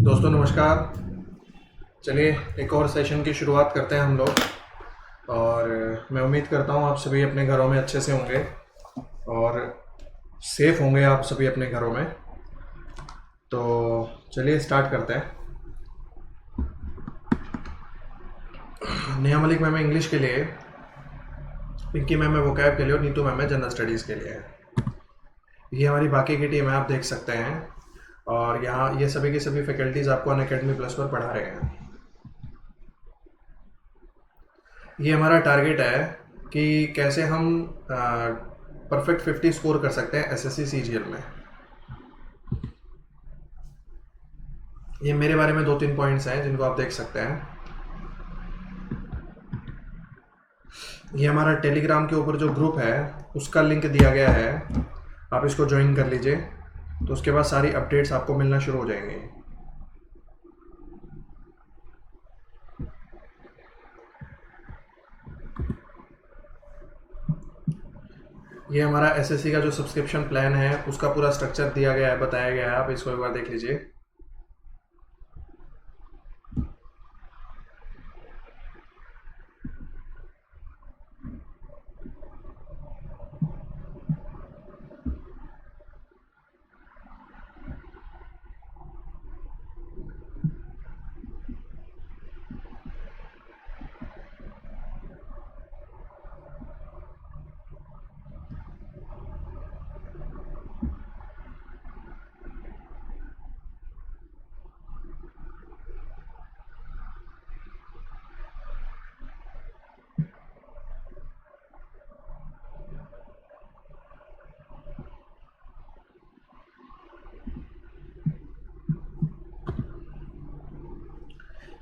दोस्तों नमस्कार। चलिए एक और सेशन की शुरुआत करते हैं हम लोग। और मैं उम्मीद करता हूँ आप सभी अपने घरों में अच्छे से होंगे और सेफ होंगे आप सभी अपने घरों में। तो चलिए स्टार्ट करते हैं। नेहा मलिक मैम है इंग्लिश के लिए, पिंकी मैम है वोकैब के लिए और नीतू मैम है जनरल स्टडीज़ के लिए। ये हमारी बाकी की टीम है, आप देख सकते हैं। और यहाँ ये सभी की सभी फैकल्टीज़ आपको अनअकैडमी प्लस पर पढ़ा रहे हैं। ये हमारा टारगेट है कि कैसे हम परफेक्ट 50 स्कोर कर सकते हैं एसएससी सीजीएल में। ये मेरे बारे में 2-3 पॉइंट्स हैं जिनको आप देख सकते हैं। ये हमारा टेलीग्राम के ऊपर जो ग्रुप है उसका लिंक दिया गया है, आप इसको ज्वाइन कर लीजिए तो उसके बाद सारी अपडेट्स आपको मिलना शुरू हो जाएंगी। ये हमारा एसएससी का जो सब्सक्रिप्शन प्लान है उसका पूरा स्ट्रक्चर दिया गया है, बताया गया है, आप इसको एक बार देख लीजिए।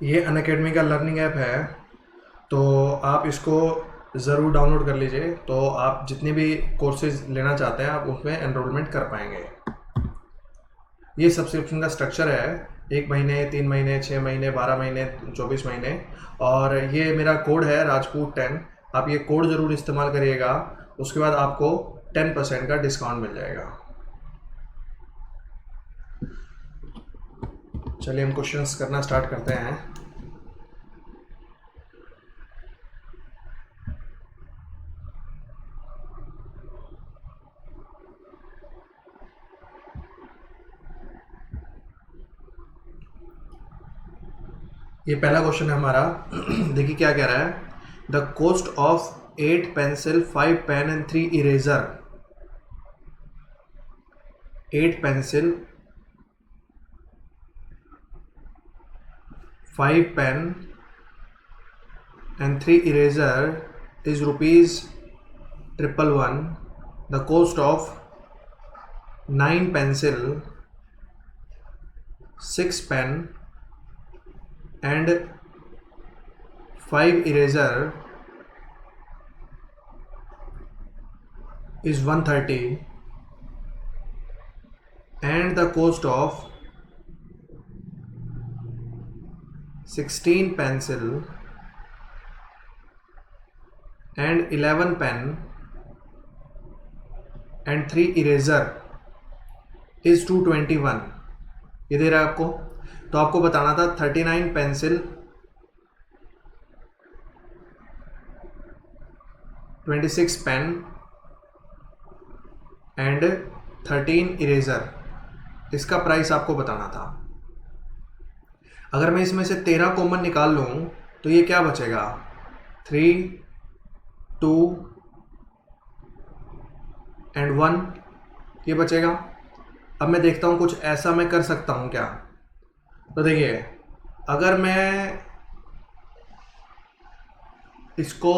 ये अनअकैडमी का लर्निंग ऐप है, तो आप इसको ज़रूर डाउनलोड कर लीजिए। तो आप जितने भी कोर्सेज लेना चाहते हैं आप उसमें एनरोलमेंट कर पाएंगे। ये सब्सक्रिप्शन का स्ट्रक्चर है, 1 महीने, 3 महीने, 6 महीने, 12 महीने, 24 महीने। और ये मेरा कोड है राजपूत 10, आप ये कोड ज़रूर इस्तेमाल करिएगा, उसके बाद आपको 10% का डिस्काउंट मिल जाएगा। चलिए हम क्वेश्चंस करना स्टार्ट करते हैं। ये पहला क्वेश्चन है हमारा। देखिए क्या कह रहा है, the cost of 8 pencil, 5 pen and 3 eraser. 8 pencil, 5 pen and 3 eraser is ₹111. The cost of 9 pencil, 6 pen and 5 eraser is 130, and the cost of 16 pencil and 11 pen and 3 eraser is 221। ये दे रहा है आपको, तो आपको बताना था 39 पेंसिल, 26 पेन एंड 13 इरेजर, इसका price आपको बताना था। अगर मैं इसमें से 13 कॉमन निकाल लूँ तो ये क्या बचेगा, 3, 2 एंड 1 ये बचेगा। अब मैं देखता हूँ कुछ ऐसा मैं कर सकता हूँ क्या। तो देखिए, अगर मैं इसको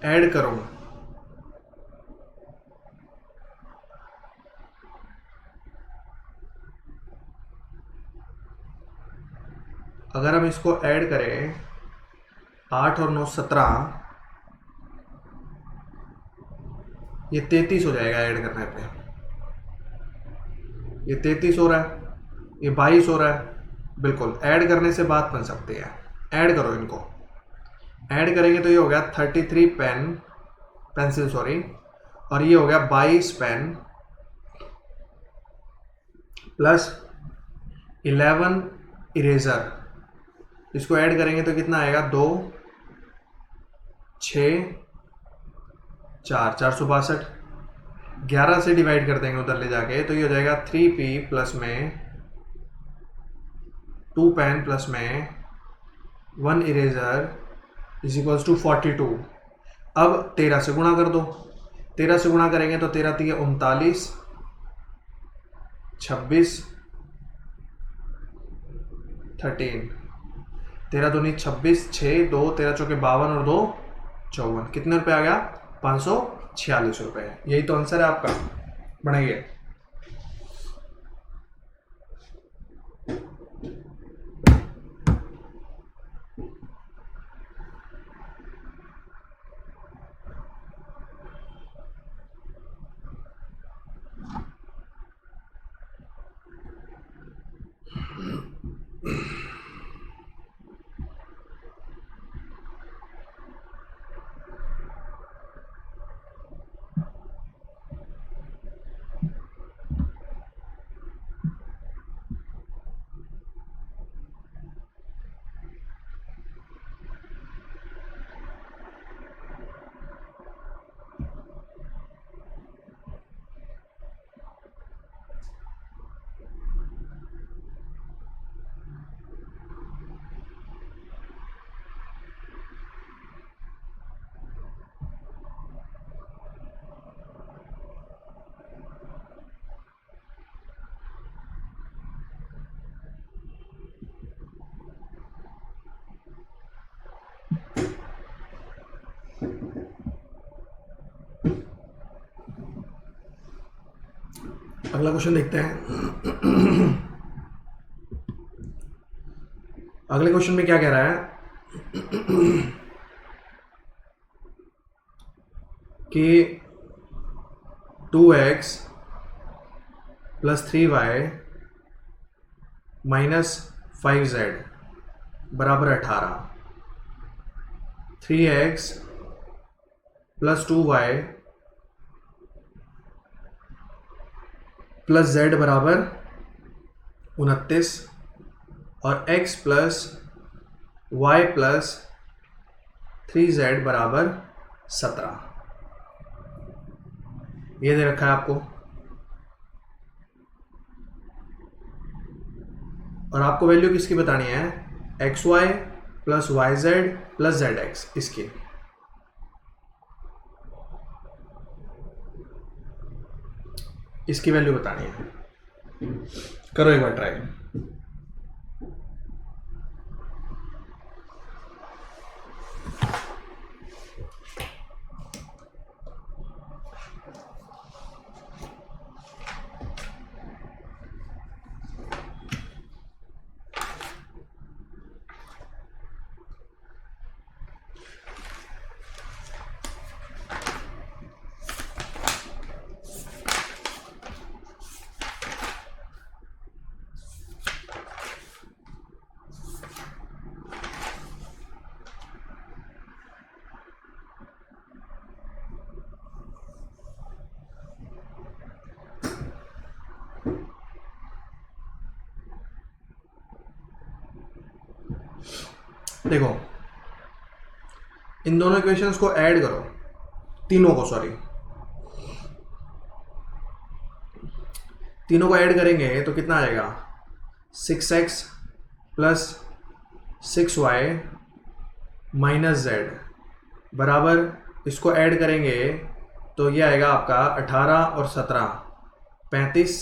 ऐड करूँ, अगर हम इसको ऐड करें 8 और 9 17, ये 33 हो जाएगा ऐड करने पे। ये 33 हो रहा है, ये 22 हो रहा है। बिल्कुल ऐड करने से बात बन सकती है, ऐड करो इनको। ऐड करेंगे तो ये हो गया 33 पेंसिल सॉरी, और ये हो गया 22 पेन प्लस 11 इरेज़र, इसको ऐड करेंगे तो कितना आएगा, 2 6 4 462। 11 से डिवाइड कर देंगे उधर ले जाके, तो ये हो जाएगा 3p प्लस में 2 पेन प्लस में 1 इरेज़र इज इक्वल्स टू 42। अब 13 से गुणा कर दो, 13 से गुणा करेंगे तो 13 3 39, 26 13, 13 दूनी 26, 6 2 13 चौके 52 और 2 54, कितने रुपए आ गया, 546 रुपए। यही तो आंसर है आपका, बढ़ाइए। अगला क्वेश्चन देखते हैं। अगले क्वेश्चन में क्या कह रहा है कि 2x plus 3y minus 5z बराबर 18, 3x plus 2y plus z बराबर 29 और x plus y plus 3z बराबर 17, ये दे रखा है आपको। और आपको वैल्यू किसकी बतानी है, xy plus yz plus zx, इसकी वैल्यू बतानी है। करो एक बार ट्राई। देखो, इन दोनों इक्वेशंस को ऐड करो, तीनों को ऐड करेंगे तो कितना आएगा, 6x plus 6y minus z बराबर, इसको ऐड करेंगे तो ये आएगा आपका 18 और 17 35,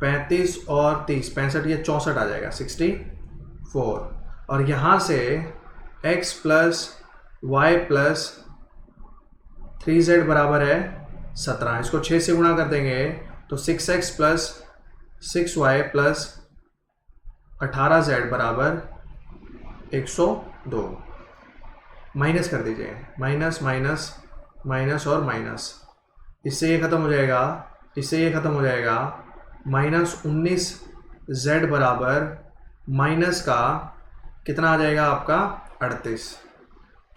35 और 30 65, ये 64 आ जाएगा 64। और यहाँ से x plus Y plus 3z बराबर है 17, इसको 6 से गुणा कर देंगे तो 6x plus 6y plus 18z बराबर 102। माइनस कर दीजिए, माइनस माइनस माइनस और माइनस, इससे ये ख़त्म हो जाएगा, इससे ये ख़त्म हो जाएगा, माइनस 19z बराबर माइनस का कितना आ जाएगा आपका 38।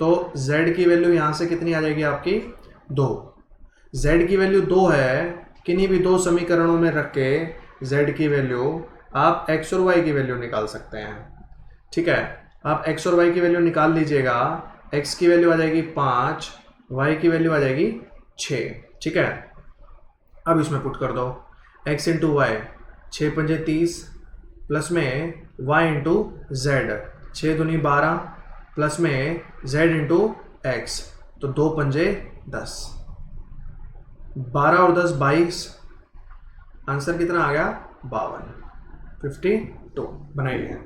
तो z की वैल्यू यहाँ से कितनी आ जाएगी आपकी 2। z की वैल्यू 2 है, किन्हीं भी दो समीकरणों में रख के z की वैल्यू आप x और y की वैल्यू निकाल सकते हैं। ठीक है, आप x और y की वैल्यू निकाल लीजिएगा। x की वैल्यू आ जाएगी 5, y की वैल्यू आ जाएगी 6। ठीक है, अब इसमें पुट कर दो x इंटू वाई, 6 पंजे 30, प्लस में y इंटू जेड, 6 दूनी 12, प्लस में z इंटू एक्स, तो 2 पंजे 10, 12 और 10 22, आंसर कितना आ गया 52, 52। बनाइए।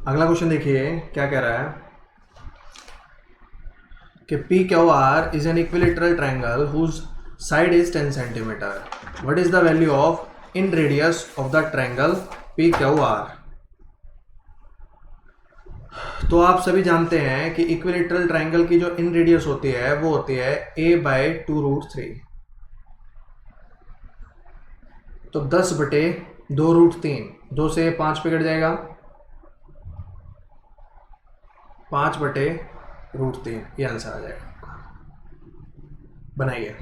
अगला क्वेश्चन देखिए क्या कह रहा है कि P Q R is an equilateral triangle whose side is 10 centimetre. What is the value of inradius of the triangle P Q R. तो आप सभी जानते हैं कि इक्विलेटरल ट्रायंगल की जो इन रेडियस होती है वो होती है a/2√3। तो 10/2√3, 2 से 5 पे कट जाएगा, 5/√3, ये आंसर आ जाएगा। बनाइए।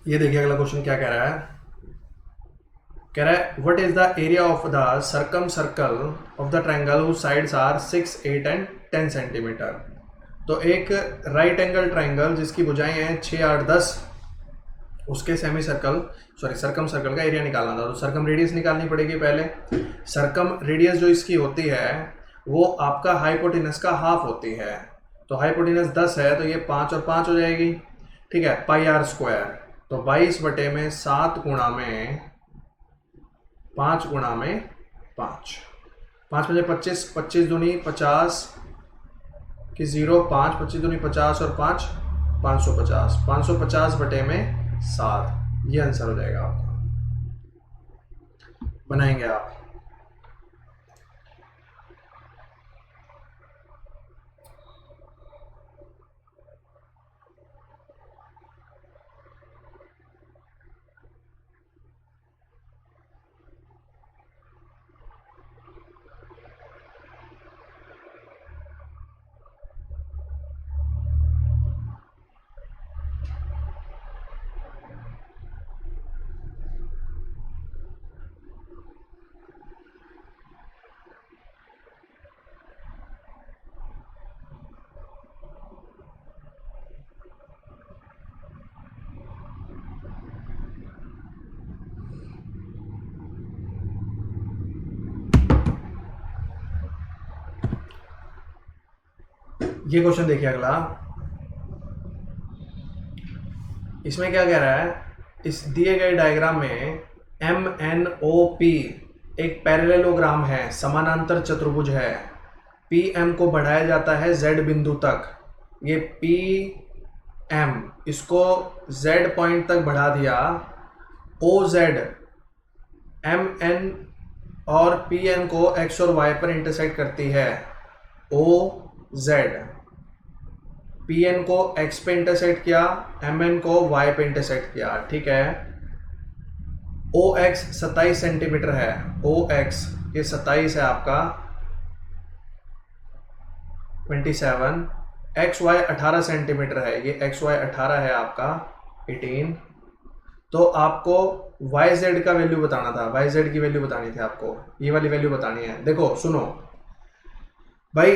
ये देखिए अगला क्वेश्चन क्या कह रहा है। कह रहा है what is the area of the circum circle of the triangle whose sides are 6, 8 and 10 centimetre. तो एक राइट एंगल ट्रायंगल जिसकी भुजाएं हैं 6, 8, 10, उसके सेमी सर्कल सर्कम सर्कल का एरिया निकालना था। तो सर्कम रेडियस निकालनी पड़ेगी पहले। सर्कम रेडियस जो इसकी होती है वो आपका हाइपोटेनस का हाफ होती है। तो हाइपोटेनस 10 है तो ये 5 और 5 हो जाएगी। ठीक है, πr²। तो 22/7 गुणा में 5 गुणा में 5, 5 बजे 25, 25 दूनी 50 कि 0, 5, 25 दूनी 50 और 5 550, 550/7, ये आंसर हो जाएगा आपका। बनाएंगे आप। ये क्वेश्चन देखिए अगला। इसमें क्या कह रहा है, इस दिए गए डायग्राम में MNOP एक पैरेललोग्राम है, समानांतर चतुर्भुज है। PM को बढ़ाया जाता है Z बिंदु तक। ये PM इसको Z पॉइंट तक बढ़ा दिया ओ जेड एम एन और पी एन को एक्स और वाई पर इंटरसेक्ट करती है, ओ जेड पी एन को एक्स पे इंटरसेक्ट किया, एम एन को वाई पे इंटरसेक्ट किया, ठीक है। ओ एक्स 27 सेंटीमीटर है, ओ एक्स ये 27 है आपका 27, एक्स वाई 18 सेंटीमीटर है, ये एक्स वाई 18 है आपका 18। तो आपको वाई जेड का वैल्यू बताना था, वाई जेड की वैल्यू बतानी थी आपको, ये वाली वैल्यू बतानी है। देखो सुनो भाई,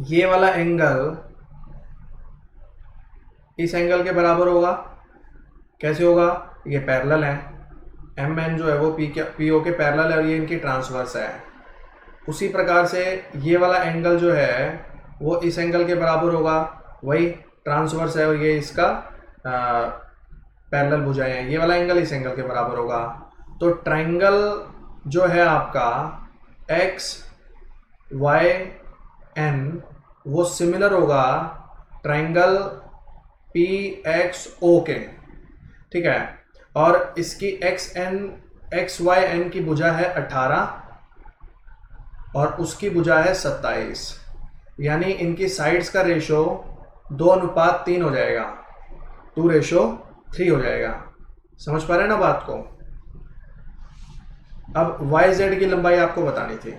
ये वाला एंगल इस एंगल के बराबर होगा, कैसे होगा, ये पैरेलल है, एम एन जो है वो पी ओ के पैरेलल है और ये इनकी ट्रांसवर्स है। उसी प्रकार से ये वाला एंगल जो है वो इस एंगल के बराबर होगा, वही ट्रांसवर्स है और ये इसका पैरेलल भुजाएं हैं, ये वाला एंगल इस एंगल के बराबर होगा। तो ट्रायंगल जो है आपका एक्स वाई एन वो सिमिलर होगा ट्रायंगल पी एक्स ओ के, ठीक है। और इसकी एक्स वाई एन की भुजा है 18 और उसकी भुजा है 27, यानी इनकी साइड्स का रेशो 2:3 हो जाएगा, 2:3 हो जाएगा। समझ पा रहे हैं ना बात को। अब वाई जेड की लंबाई आपको बतानी थी,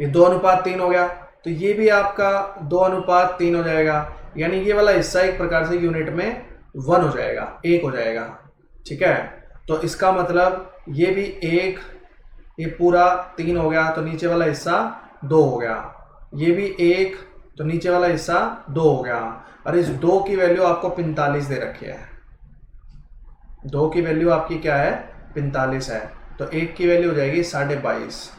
ये 2:3 हो गया, तो ये भी आपका 2:3 हो जाएगा, यानी ये वाला हिस्सा एक प्रकार से यूनिट में 1 हो जाएगा, 1 हो जाएगा, ठीक है। तो इसका मतलब ये भी 1, ये पूरा 3 हो गया, तो नीचे वाला हिस्सा 2 हो गया, ये भी 1, तो नीचे वाला हिस्सा 2 हो गया। और इस 2 की वैल्यू आपको 45 दे रखी है, 2 की वैल्यू आपकी क्या है 45 है, तो 1 की वैल्यू हो जाएगी 22.5।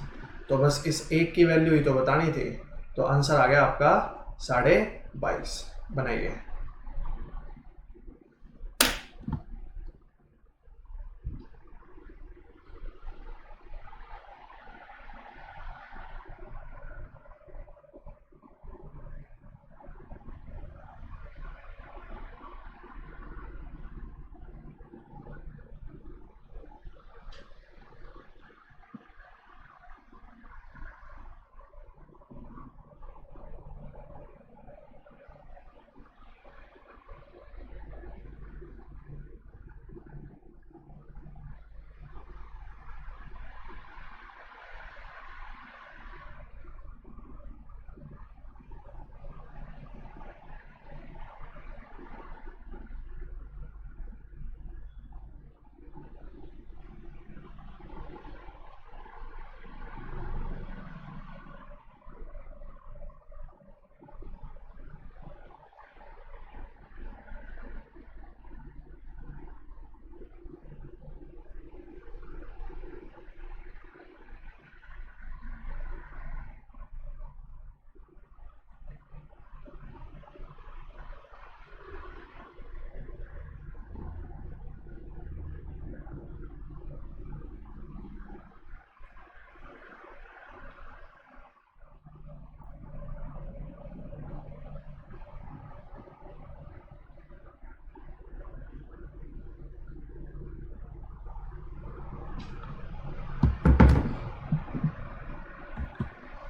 तो बस इस 1 की वैल्यू ही तो बतानी थी, तो आंसर आ गया आपका 22.5। बनाइए।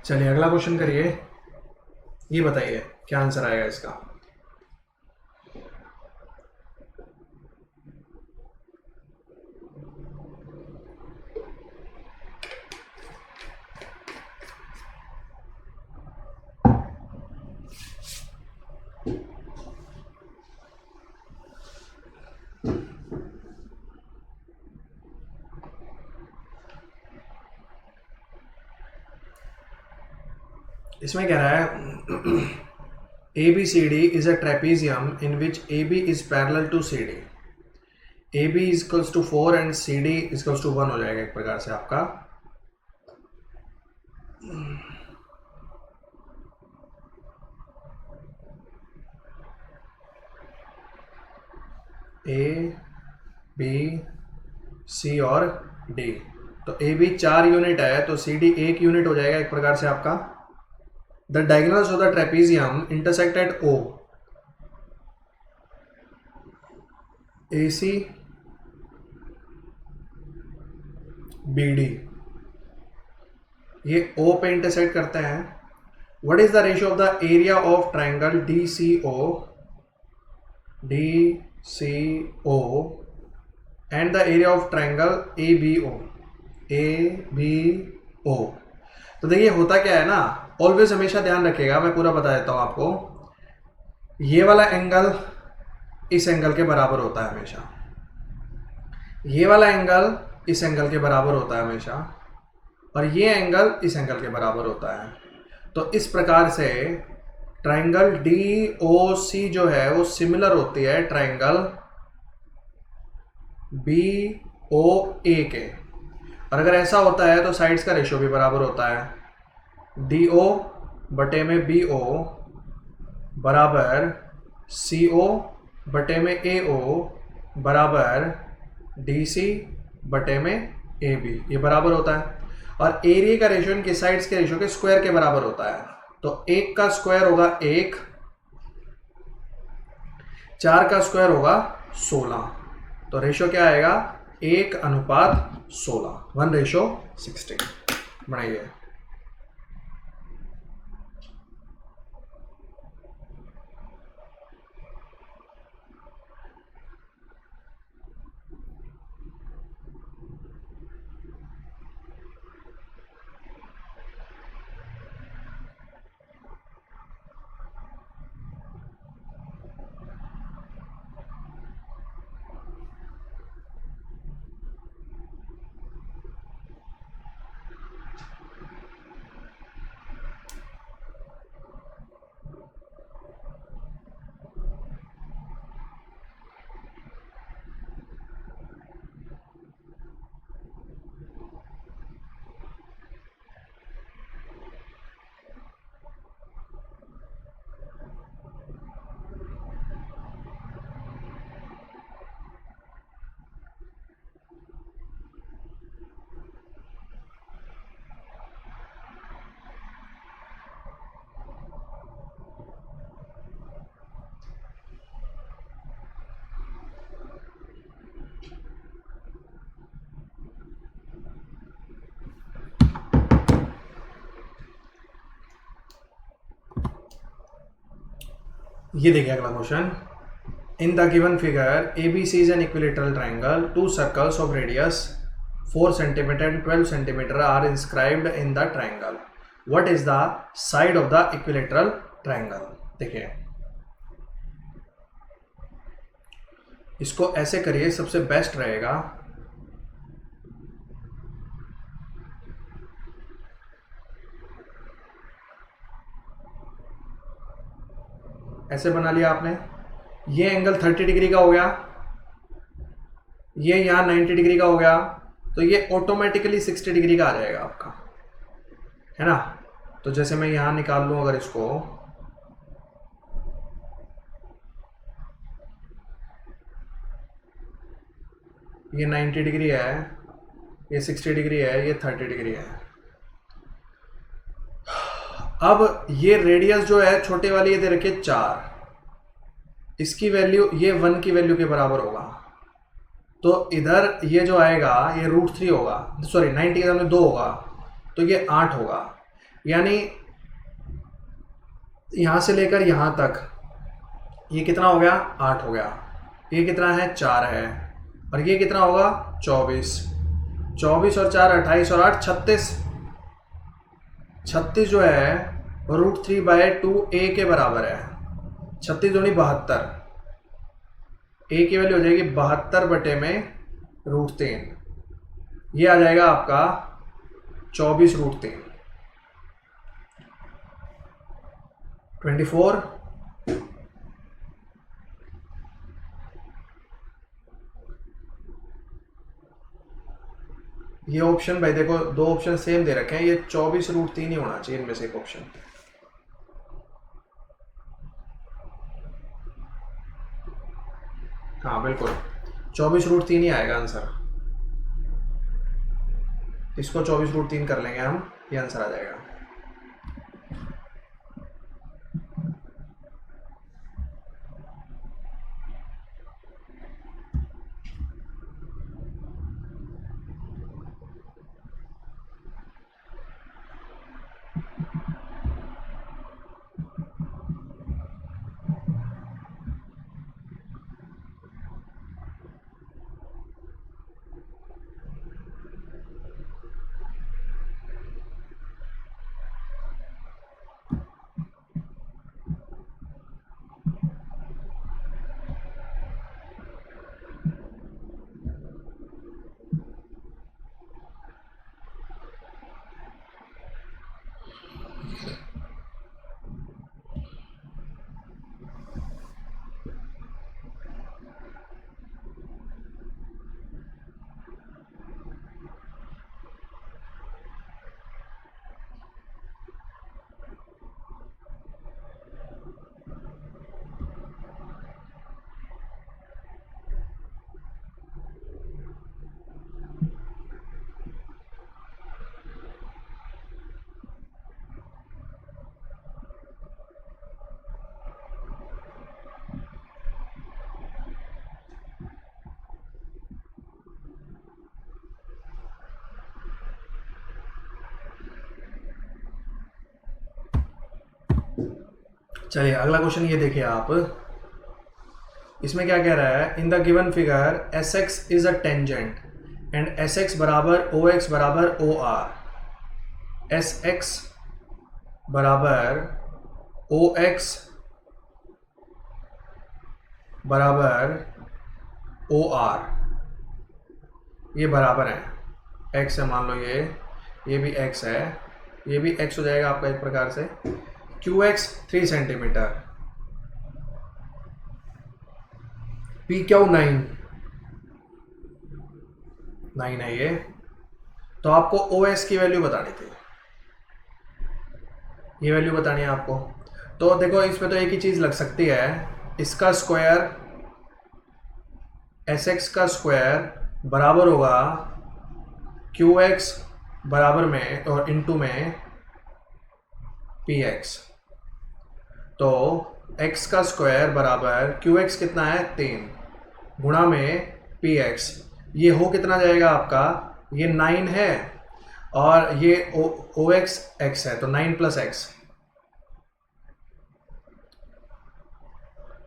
चलिए अगला क्वेश्चन करिए, ये बताइए क्या आंसर आएगा इसका। इसमें कह रहा है A B C D is a trapezium in which A B is parallel to C D, A B equals to 4 and C D equals to 1 हो जाएगा एक प्रकार से आपका। ए बी सी और डी, तो ए बी 4 यूनिट है तो सी डी 1 यूनिट हो जाएगा एक प्रकार से आपका। The diagonals of the trapezium intersect at O, AC BD, ये O पे इंटरसेक्ट करते हैं. What is the ratio of the area of triangle DCO and the area of triangle ABO. तो देखिए होता क्या है ना, ऑलवेज हमेशा ध्यान रखिएगा, मैं पूरा बता देता हूं आपको. ये वाला एंगल इस एंगल के बराबर होता है हमेशा, ये वाला एंगल इस एंगल के बराबर होता है हमेशा, और ये एंगल इस एंगल के बराबर होता है. तो इस प्रकार से ट्राइंगल DOC जो है वो सिमिलर होती है ट्राइंगल BOA के. और अगर ऐसा होता है तो साइड्स का रेशियो भी बराबर होता है. DO बटे में BO बराबर CO बटे में AO बराबर DC बटे में AB, ये बराबर होता है. और एरिया का रेशियो इनके साइड्स के रेशियो के स्क्वायर के बराबर होता है. तो 1 का स्क्वायर होगा 1, 4 का स्क्वायर होगा 16. तो रेशियो क्या आएगा, 1:16, 1:16. बनाइए. ये देखिए अगला question. In the given figure ABC is an equilateral triangle, two circles of radius 4 cm and 12 cm are inscribed in the triangle. What is the side of the equilateral triangle. देखिए इसको ऐसे करिए, सबसे बेस्ट रहेगा. ऐसे बना लिया आपने. ये एंगल 30 डिग्री का हो गया, ये यहाँ 90 डिग्री का हो गया, तो ये ऑटोमेटिकली 60 डिग्री का आ जाएगा आपका, है ना. तो जैसे मैं यहाँ निकाल लूँ अगर इसको, ये 90 डिग्री है, ये 60 डिग्री है, ये 30 डिग्री है. अब ये रेडियस जो है छोटे वाली ये दे रखी है 4, इसकी वैल्यू ये 1 की वैल्यू के बराबर होगा. तो इधर ये जो आएगा ये √3 होगा, सॉरी 90 के सामने 2 होगा, तो ये 8 होगा. यानी यहां से लेकर यहां तक ये कितना हो गया, 8 हो गया. ये कितना है, 4 है. और ये कितना होगा, 24. 24 और 4 28 और 8 36. 36 जो है √3/2a के बराबर है. 36 दूनी 72, a की वैल्यू हो जाएगी 72 बटे में √3. ये आ जाएगा आपका 24√3, 24. ये ऑप्शन भाई देखो, 2 ऑप्शन सेम दे रखे हैं, ये 24√3 ही होना चाहिए इनमें से एक ऑप्शन. हाँ बिल्कुल 24√3 ही आएगा आंसर. इसको 24√3 कर लेंगे हम, ये आंसर आ जाएगा. चलिए अगला क्वेश्चन ये देखिए आप, इसमें क्या कह रहा है, इन the given figure as x is a tangent and S x बराबर ओ एक्स बराबर ओ आर। एस एक्स बराबर ओ एक्स बराबर ओ आर, ये बराबर है, एक्स है मान लो, ये भी एक्स है, ये भी एक्स हो जाएगा आपका एक प्रकार से। Q x 3 centimetre, P Q 9 है ये। तो आपको ओ एस की वैल्यू बतानी थी, ये वैल्यू बतानी है आपको। तो देखो इसमें तो एक ही चीज़ लग सकती है, इसका स्क्वायर एस एक्स का स्क्वायर बराबर होगा क्यू एक्स बराबर में और इंटू में पी एक्स। तो x का स्क्वायर बराबर क्यू एक्स कितना है 3 गुणा में पी एक्स, ये हो कितना जाएगा आपका, ये 9 है और ये ओ एक्स एक्स है, तो 9 प्लस एक्स,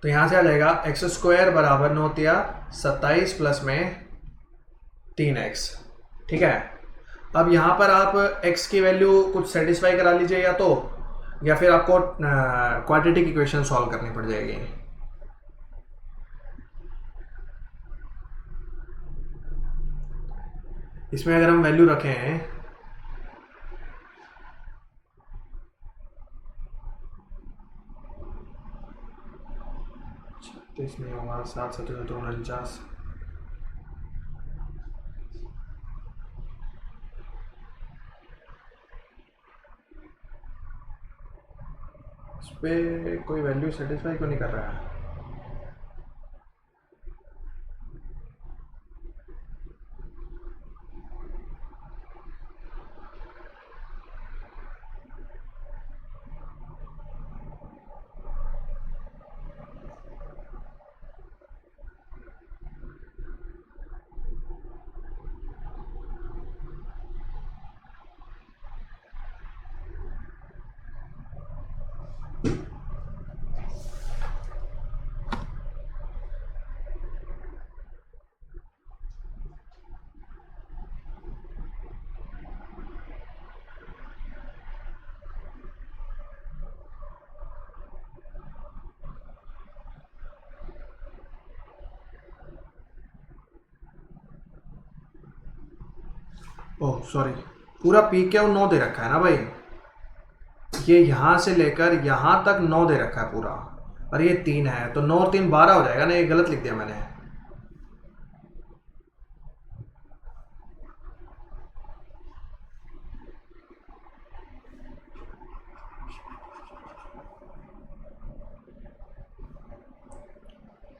तो यहां से आ जाएगा एक्स स्क्वायर बराबर 9 तिया 27 प्लस में 3x। ठीक है, अब यहां पर आप x की वैल्यू कुछ सेटिस्फाई करा लीजिए या फिर आपको क्वाड्रेटिक इक्वेशन सॉल्व करनी पड़ जाएगी। इसमें अगर हम वैल्यू रखें नहीं होगा, 7 7 49, इस पे कोई वैल्यू सेटिस्फाई क्यों नहीं कर रहा है। ओह सॉरी, पूरा पी क्यू 9 दे रखा है ना भाई, ये यहां से लेकर यहां तक 9 दे रखा है पूरा, और ये 3 है, तो 9 और 3 12 हो जाएगा ना, ये गलत लिख दिया मैंने।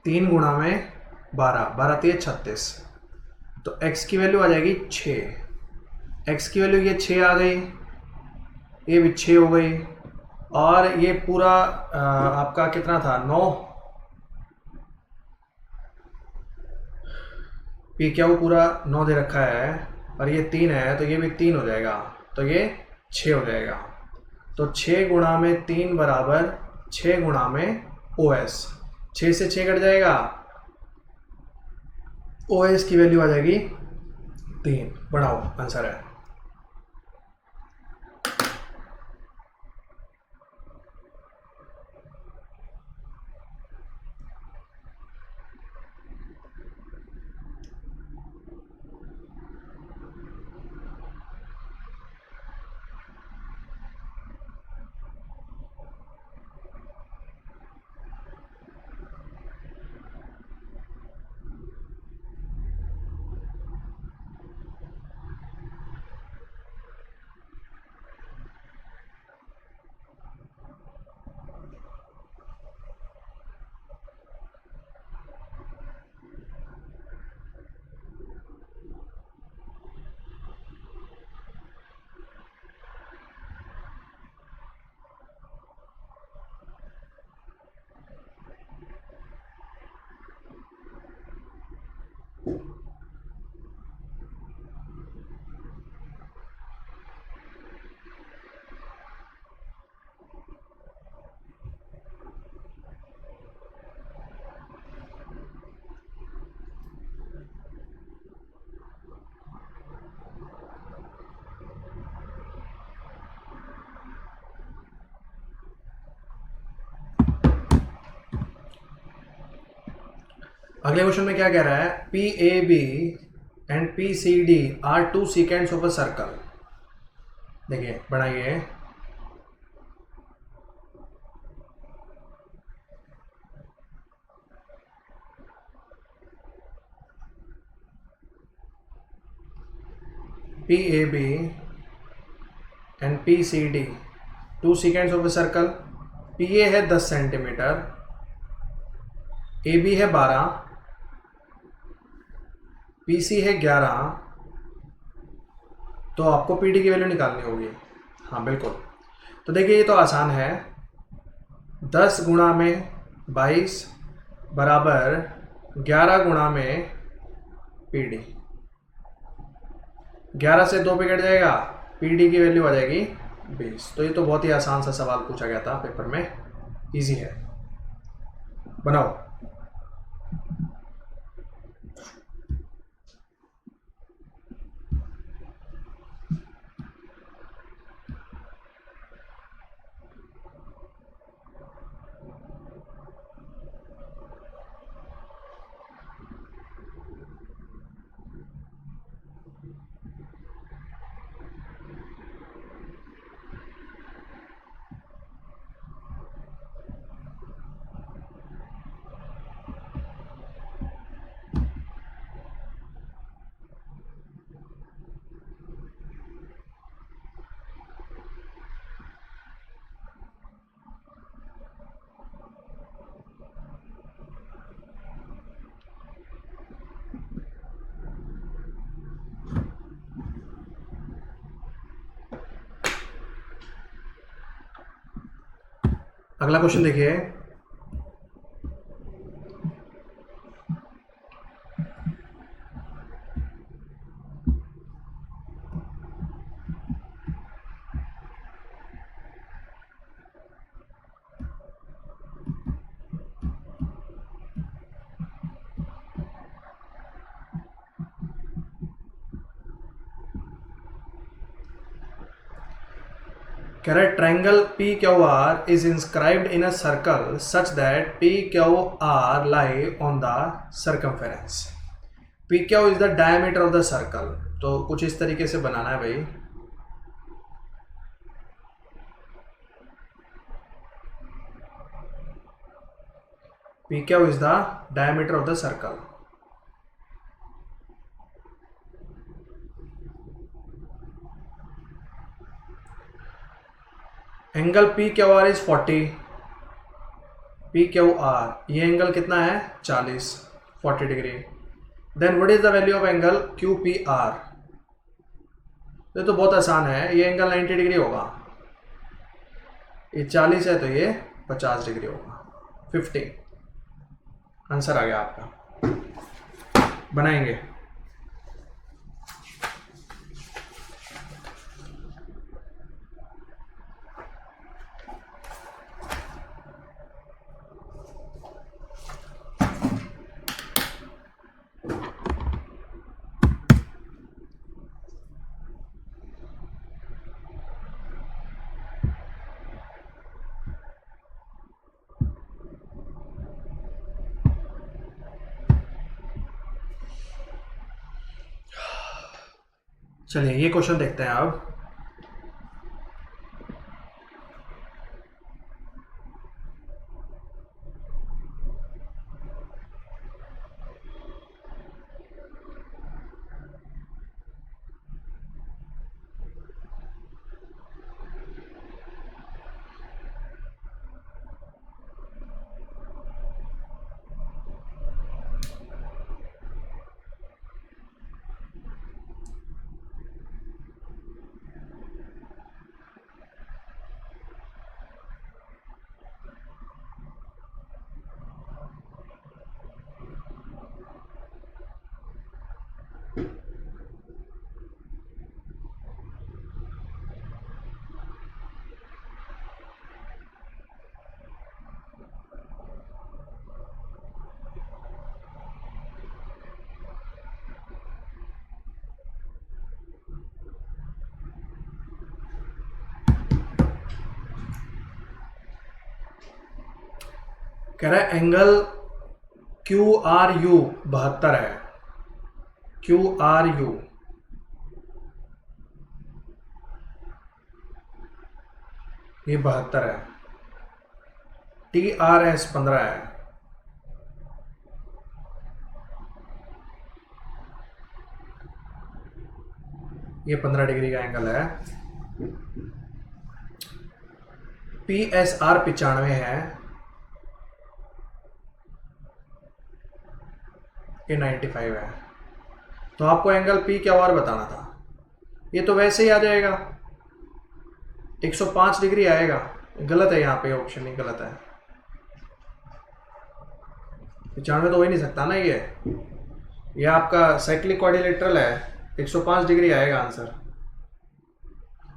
तीन गुणा में 12, 12 3 36, तो x की वैल्यू आ जाएगी 6, x की वैल्यू ये 6 आ गई, ये भी 6 हो गई, और ये पूरा आपका कितना था 9, पी क्यू पूरा 9 दे रखा है, और ये 3 है, तो ये भी 3 हो जाएगा, तो ये 6 हो जाएगा। तो 6 गुणा में 3 बराबर 6 गुणा में ओ एस, 6 से 6 कट जाएगा, ओ एस की वैल्यू आ जाएगी 3। बढ़ाओ, आंसर है। अगले क्वेश्चन में क्या कह रहा है, P A B and P C D are two secants of a circle. देखिए बनाइए, P A B and P C D two secants of a circle. P A है 10 सेंटीमीटर, ए बी है 12, P C है 11। तो आपको P D की value निकालनी होगी। हाँ बिल्कुल, तो देखिए ये तो आसान है। 10 गुणा में 22 बराबर 11 गुणा में पी डी। 11 से 2 पे कट जाएगा, पी डी की वैल्यू आ जाएगी 20। तो ये तो बहुत ही आसान सा सवाल पूछा गया था पेपर में, इजी है, बनाओ। अगला क्वेश्चन देखिए, कह रहा है triangle P Q R is inscribed in a circle such that P Q R lie on the circumference. P Q is the diameter of the circle. तो कुछ इस तरीके से बनाना है भाई। P Q is the diameter of the circle. Angle P Q R is 40। P Q R ये angle कितना है 40, 40 degree. Then what is the value of angle Q P R. ये तो बहुत आसान है, ये एंगल 90 डिग्री होगा, ये 40 है तो ये 50 डिग्री होगा, 50। आंसर आ गया आपका, बनाएंगे। चलिए ये क्वेश्चन देखते हैं अब। कह रहा है एंगल क्यू आर यू 72 है, क्यू आर यू ये 72 है, टी आर एस 15 है, ये 15 डिग्री का एंगल है। पी एस आर 95 है, ये 95 है। तो आपको एंगल पी क्यू आर बताना था, ये तो वैसे ही आ जाएगा, 105 डिग्री आएगा। गलत है यहाँ पे, ऑप्शन ही गलत है। 95 तो हो ही नहीं सकता ना, ये आपका साइक्लिक क्वाड्रिलेटरल है, 105 डिग्री आएगा आंसर।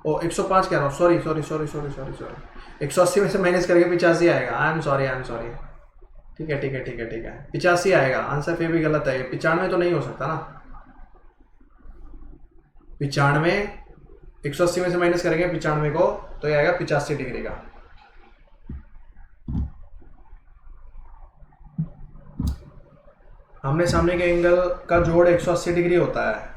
ओ 105 कह रहा हूँ, sorry sorry sorry sorry sorry sorry, 180 में से माइनस करके 85 आएगा। I am sorry, I am sorry. ठीक है ठीक है ठीक है ठीक है, 85 आएगा आंसर, फिर भी गलत है। 95 तो नहीं हो सकता ना, 95 180 में से माइनस करेंगे 95 को, तो ये आएगा 85 डिग्री का। आमने सामने के एंगल का जोड़ 180 डिग्री होता है।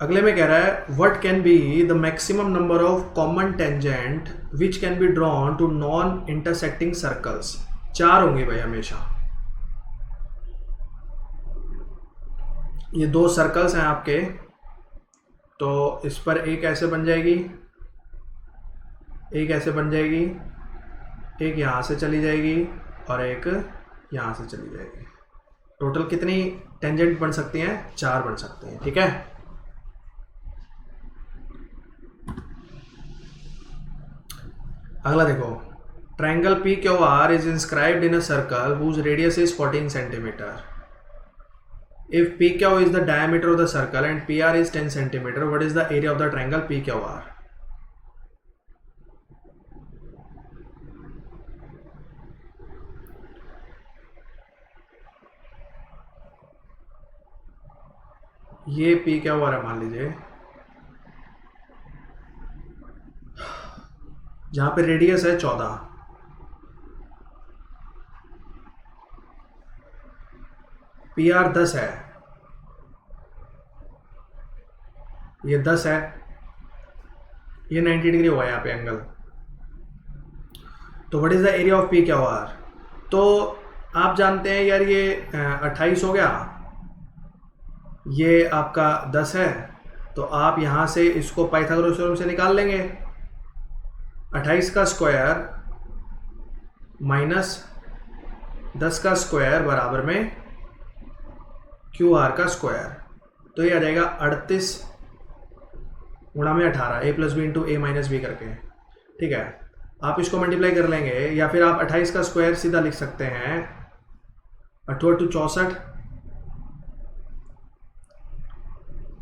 अगले में कह रहा है what can be the maximum number of common tangent which can be drawn to non intersecting circles. 4 होंगे भाई हमेशा। ये 2 सर्कल्स हैं आपके, तो इस पर एक ऐसे बन जाएगी, एक ऐसे बन जाएगी, एक यहाँ से चली जाएगी और एक यहाँ से चली जाएगी। टोटल कितनी टेंजेंट बन सकती हैं? 4 बन सकती हैं। ठीक है, अगला देखो, triangle P Q R is inscribed in a circle whose radius is 14 centimetre. If PQ is the diameter of the circle and PR is 10 centimeter, what is the area of the triangle PQR? ये PQR है मान लीजिए, जहां पे radius है 14, PR 10 है, ये 10 है, ये 90 डिग्री हुआ यहाँ पे एंगल। तो what is the area of PQR? तो आप जानते हैं यार, ये 28 हो गया, ये आपका 10 है, तो आप यहाँ से इसको पाइथागोरस थ्योरम से निकाल लेंगे। 28 का स्क्वायर माइनस 10 का स्क्वायर बराबर में QR का स्क्वायर, तो ये आ जाएगा 38 गुणा में 18, a plus B into A minus B करके। ठीक है, आप इसको मल्टीप्लाई कर लेंगे, या फिर आप 28 का स्क्वायर सीधा लिख सकते हैं, 8 8 64,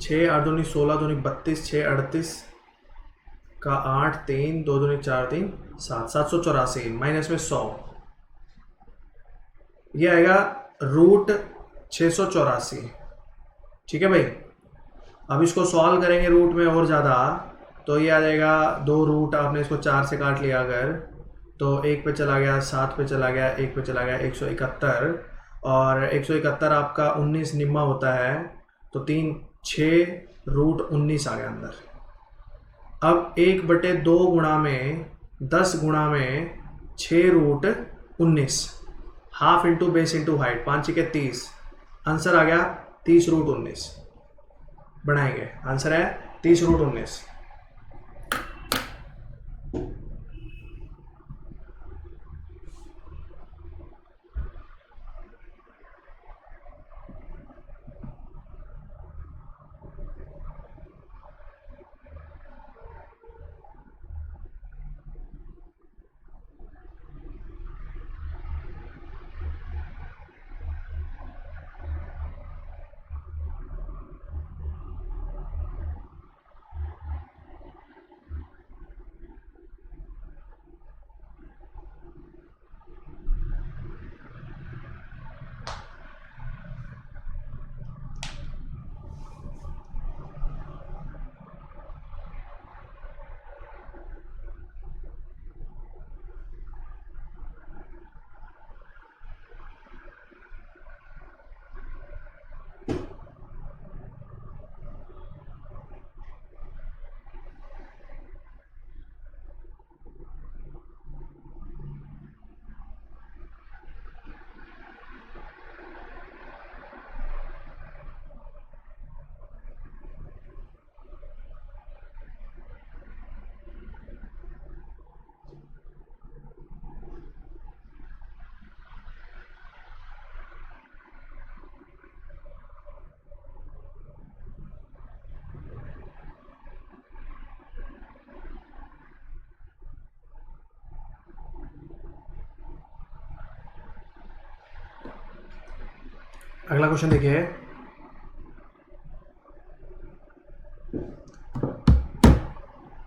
6 8 दूनी 16 दूनी 32, 6 38 का 8 3 2 दूनी 4 3 7, 784 माइनस में 100, ये आएगा रूट 684। ठीक है भाई, अब इसको सॉल्व करेंगे रूट में और ज़्यादा, तो ये आ जाएगा 2 रूट, आपने इसको 4 से काट लिया अगर, तो 1 पे चला गया, 7 पे चला गया, 1 पे चला गया, 171, और 171 आपका 19 निम्मा होता है, तो 3 6 रूट 19 आ गया अंदर। अब 1/2 गुणा में 10 गुणा में 6 root 19, half into base into height, 5 के 30, आंसर आ गया 30 रूट 19। बढ़ाएंगे, आंसर है 30 रूट 19। अगला क्वेश्चन देखिए,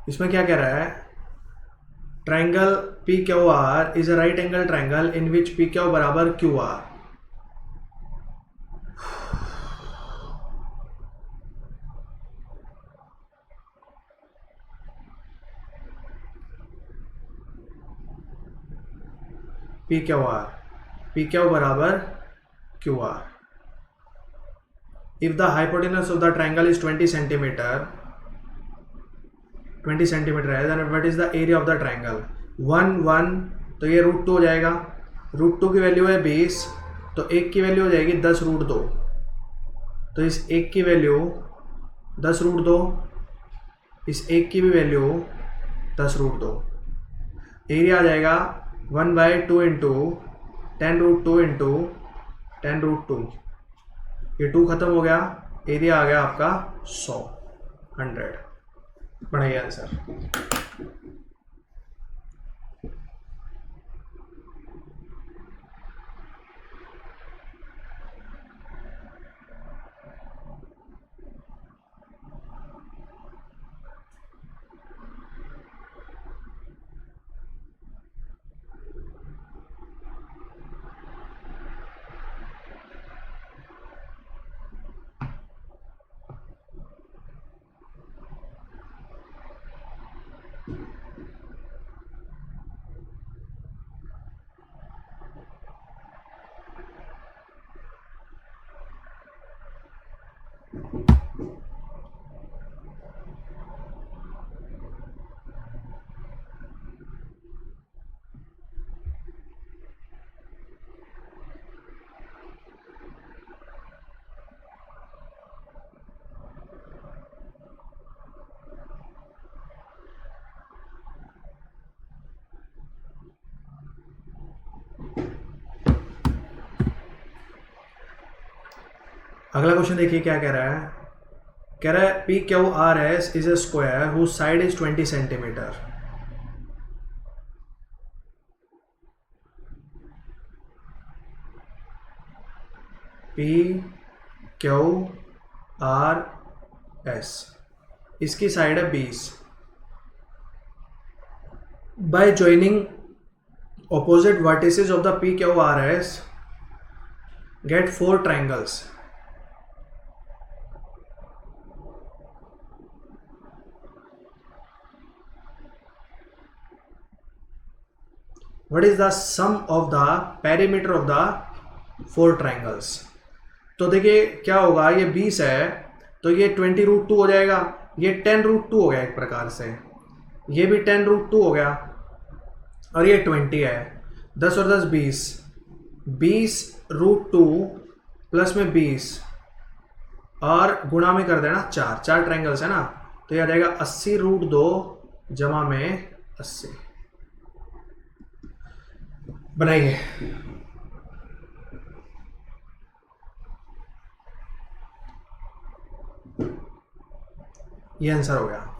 इसमें क्या कह रहा है, triangle P Q R is a right angle triangle in which P Q बराबर क्यू आर। पी क्यू बराबर Q R. If the hypotenuse of the triangle is 20 centimetre, 20 centimetre है, then what is the area of the triangle. 1 तो ये √2 हो जाएगा, √2 की value है 20, तो एक की वैल्यू हो जाएगी 10√2, तो इस एक की वैल्यू 10√2, इस एक की भी वैल्यू 10√2, एरिया आ जाएगा 1/2 इंटू 10√2 इंटू 10√2, ये 2 खत्म हो गया, एरिया आ गया आपका 100। बढ़िया आंसर। अगला क्वेश्चन देखिए क्या कह रहा है, कह रहा है P Q R S is a square whose side is 20 centimetre. P Q R S, इसकी साइड है 20। By joining opposite vertices of the PQRS get 4 triangles. What is the sum of the perimeter of the 4 triangles? तो देखिए क्या होगा, ये 20 है तो ये 20√2 हो जाएगा, ये 10√2 हो गया एक प्रकार से, ये भी 10√2 हो गया, और ये 20 है, 10 और 10 20, 20√2 प्लस में 20 और गुणा में कर देना 4 ट्राइंगल्स है ना, तो ये आ जाएगा 80√2 जमा में 80। बनाइए, ये आंसर हो गया।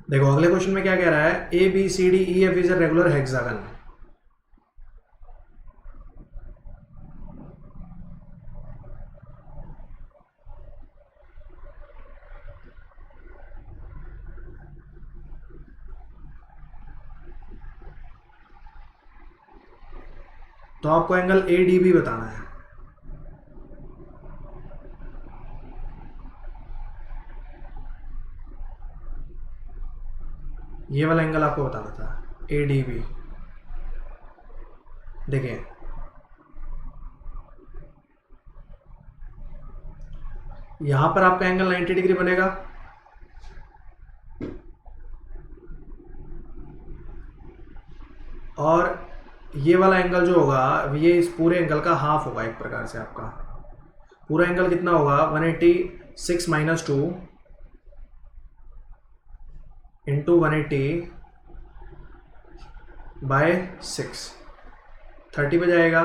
देखो अगले क्वेश्चन में क्या कह रहा है, A B C D E F is a regular hexagon. तो आपको एंगल ए डी भी बताना है। ये वाला एंगल आपको बताना था, ए डी बी। देखिए यहां पर आपका एंगल 90 डिग्री बनेगा, और ये वाला एंगल जो होगा ये इस पूरे एंगल का हाफ होगा। एक प्रकार से आपका पूरा एंगल कितना होगा, 186 माइनस 2 इंटू 180 बाय 6, 30 पे जाएगा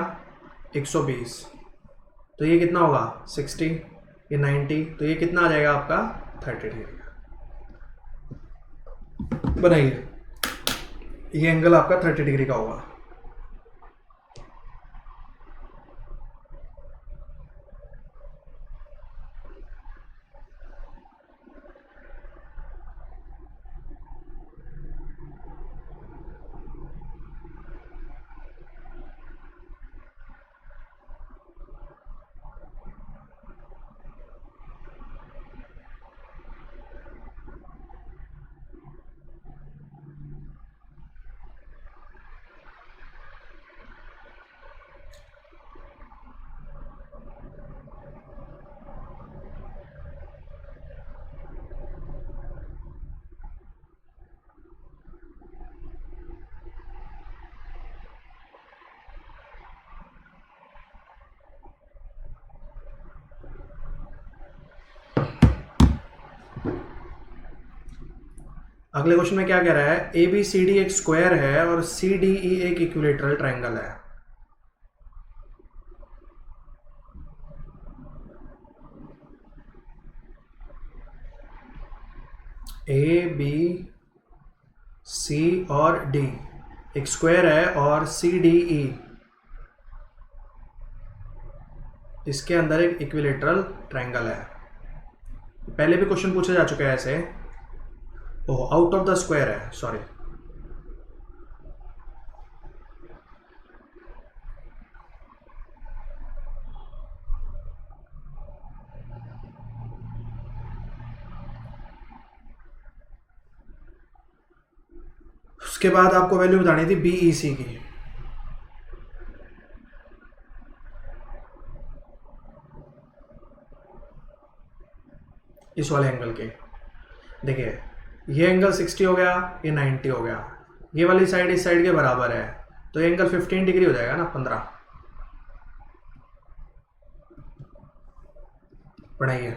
120। तो ये कितना होगा 60, ये 90, तो ये कितना आ जाएगा आपका 30 डिग्री का। बनाइए, ये एंगल आपका 30 डिग्री का होगा। अगले क्वेश्चन में क्या कह रहा है, ए बी सी डी एक स्क्वायर है और सी डी ई एक इक्विलेटरल ट्रायंगल है। ए बी सी और डी एक स्क्वायर है और सी डी ई इसके अंदर एक इक्विलेटरल ट्रायंगल है। पहले भी क्वेश्चन पूछा जा चुका है ऐसे। ओह, आउट ऑफ द स्क्वायर है, सॉरी। उसके बाद आपको वैल्यू बतानी थी बी ई सी की। इस वाले एंगल के देखिए, ये एंगल 60 हो गया, ये 90 हो गया, ये वाली साइड इस साइड के बराबर है, तो ये एंगल 15 डिग्री हो जाएगा ना, 15। पढ़ाइए।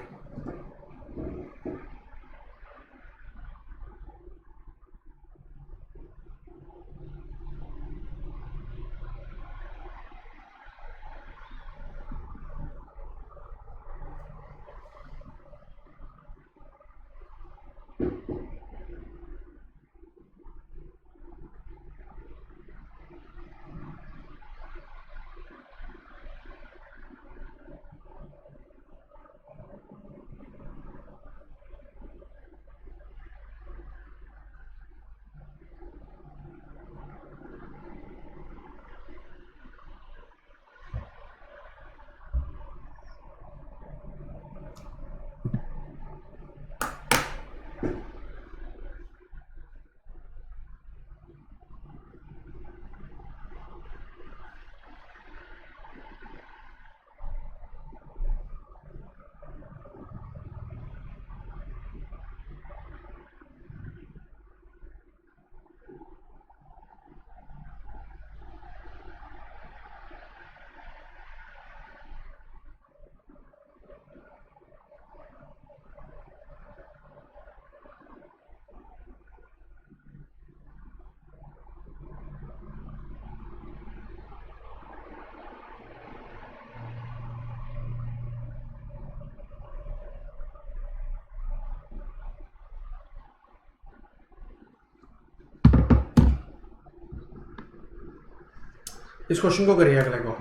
इस क्वेश्चन को करिए अगले को।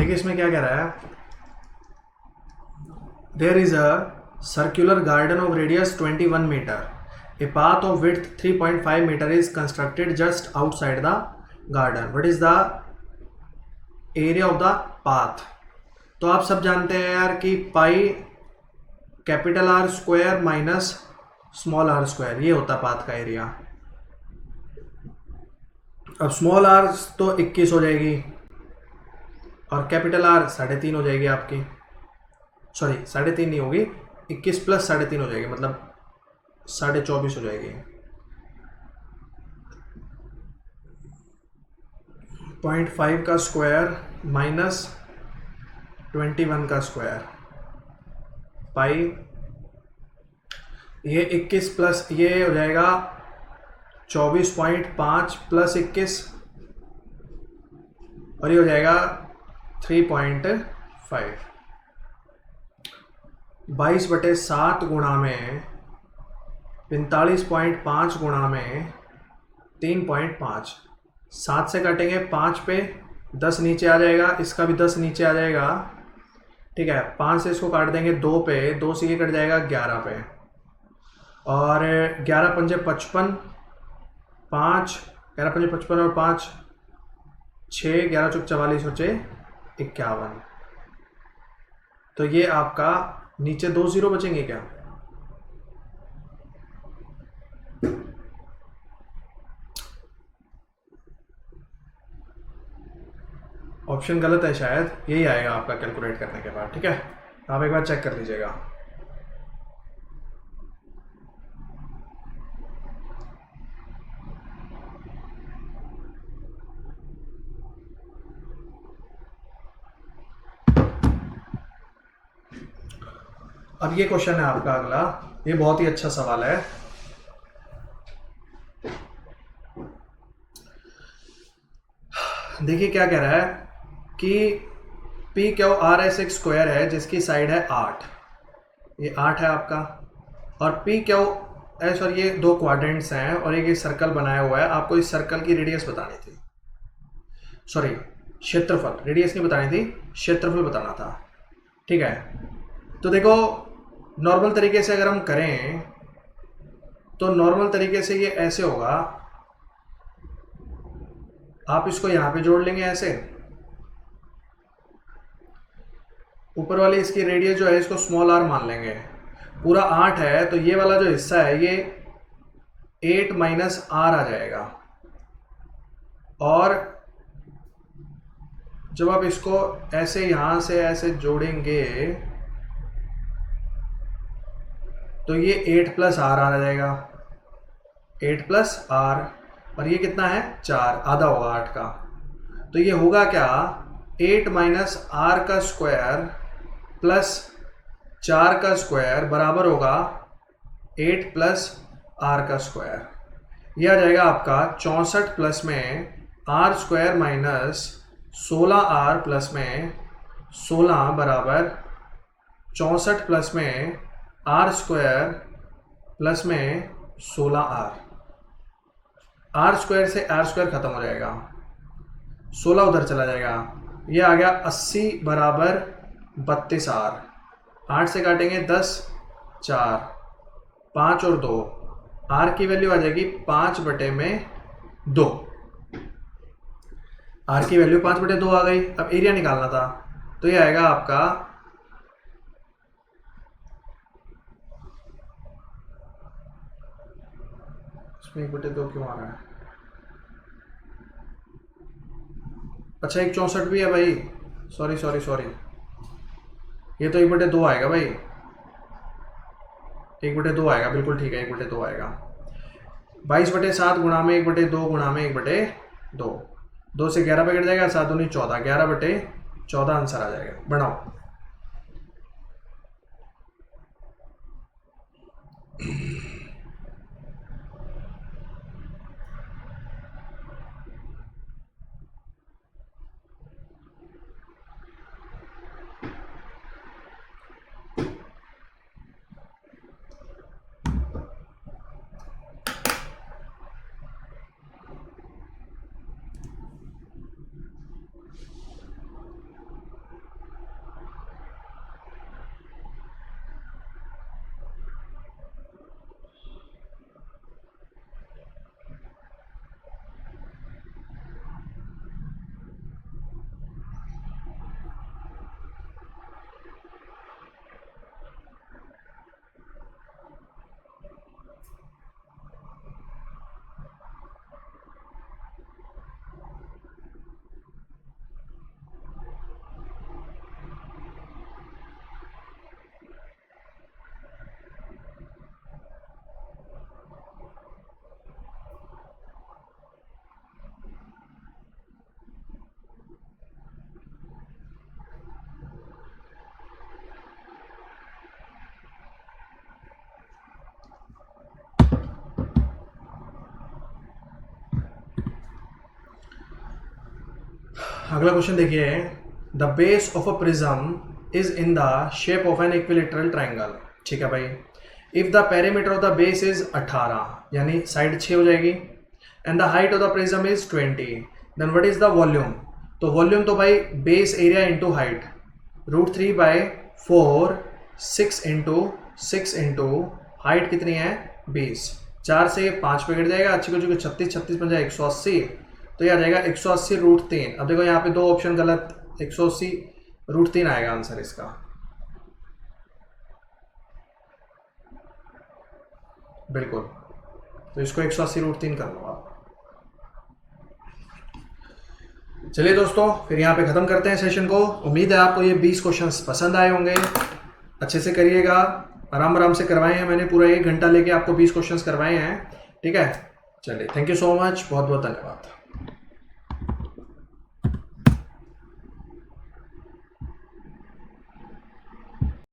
देखिए इसमें क्या कह रहा है, there is a circular garden of radius 21 metre, a path of width 3.5 metre is constructed just outside the garden, what is the area of the path. तो आप सब जानते हैं यार कि pi capital R square minus small R square, ये होता path का एरिया। अब स्मॉल आर तो 21 हो जाएगी और कैपिटल आर 3.5 हो जाएगी आपकी, सॉरी 3.5 नहीं होगी, 21 प्लस 3.5 हो जाएगी, मतलब 24.5 हो जाएगी। 0.5 का स्क्वायर माइनस 21 का स्क्वायर, पाई ये 21 प्लस ये हो जाएगा 24.5 प्लस 21 और ये हो जाएगा 3.5। 22/7 गुणा में 45.5 गुणा में 3.5, 7 से काटेंगे 5 पे 10 नीचे आ जाएगा, इसका भी 10 नीचे आ जाएगा, ठीक है। 5 से इसको काट देंगे 2 पे, 2 से ये कट जाएगा 11 पे, और 11 पंजे 55, 5 11 पंजे 55 और 5 6, 11 चौक 44 और 6 51। तो ये आपका नीचे 2 0 बचेंगे क्या? ऑप्शन गलत है शायद, यही आएगा आपका कैलकुलेट करने के बाद, ठीक है। आप एक बार चेक कर लीजिएगा। अब ये क्वेश्चन है आपका अगला, ये बहुत ही अच्छा सवाल है। देखिए क्या कह रहा है कि पी क्यू आर एस एक स्क्वायर है जिसकी साइड है 8, ये 8 है आपका, और पी क्यू एस और ये 2 क्वाड्रेंट्स हैं और एक सर्कल बनाया हुआ है। आपको इस सर्कल की रेडियस बतानी थी, सॉरी क्षेत्रफल, रेडियस नहीं बतानी थी, क्षेत्रफल बताना था, ठीक है। तो देखो नॉर्मल तरीके से अगर हम करें तो नॉर्मल तरीके से ये ऐसे होगा, आप इसको यहां पे जोड़ लेंगे ऐसे, ऊपर वाली इसकी रेडियस जो है इसको स्मॉल आर मान लेंगे, पूरा 8 है तो ये वाला जो हिस्सा है ये 8 माइनस आर आ जाएगा, और जब आप इसको ऐसे यहां से ऐसे जोड़ेंगे तो ये 8 प्लस आर आ जाएगा, 8 प्लस आर, और ये कितना है 4, आधा होगा 8 का, तो ये होगा क्या 8 माइनस आर का स्क्वायर प्लस 4 का स्क्वायर बराबर होगा 8 प्लस आर का स्क्वायर। ये आ जाएगा आपका 64 प्लस में R square minus 16 R plus में 16 बराबर 64 प्लस में आर स्क्वायर प्लस में 16 आर, आर स्क्वायर से आर स्क्वायर खत्म हो जाएगा, 16 उधर चला जाएगा, ये आ गया 80 बराबर 32 आर, 8 से काटेंगे 10, 4, 5 और 2, आर की वैल्यू आ जाएगी 5/2, आर की वैल्यू 5/2 आ गई। अब एरिया निकालना था तो ये आएगा आपका इसमें 1/2 क्यों आ रहा है, अच्छा 1/64 भी है भाई, सॉरी सॉरी सॉरी, ये तो 1/2 आएगा भाई, 1/2 आएगा, बिल्कुल ठीक है 1/2 आएगा। 22/7 गुणा में 1/2 गुणा में 1/2, 2 से 11 पे कट जाएगा, 7 दूनी 14, 11/14 आंसर आ जाएगा। बनाओ अगला क्वेश्चन देखिए, the base of a prism is in the shape of an equilateral triangle. ठीक है भाई, if the perimeter of the base is 18, यानी साइड 6 हो जाएगी, and the height of the prism is 20, then what is the volume? तो volume तो भाई base area into height, √3/4, 6 into height कितनी है 20, 4 से 5 पे गिर जाएगा, अच्छी को 36 36 बन जाएगा 180, तो ये आ जाएगा 180 √3। अब देखो यहाँ पे 2 ऑप्शन गलत, 180 √3 आएगा आंसर इसका। बिल्कुल, तो इसको 180 √3 कर लो आप। चलिए दोस्तों, फिर यहाँ पे ख़त्म करते हैं सेशन को। उम्मीद है आपको ये 20 क्वेश्चंस पसंद आए होंगे। अच्छे से करिएगा, आराम आराम से करवाए हैं मैंने, पूरा 1 घंटा लेके आपको 20 क्वेश्चंस करवाए हैं। ठीक है, चलिए, थैंक यू सो मच, बहुत बहुत धन्यवाद।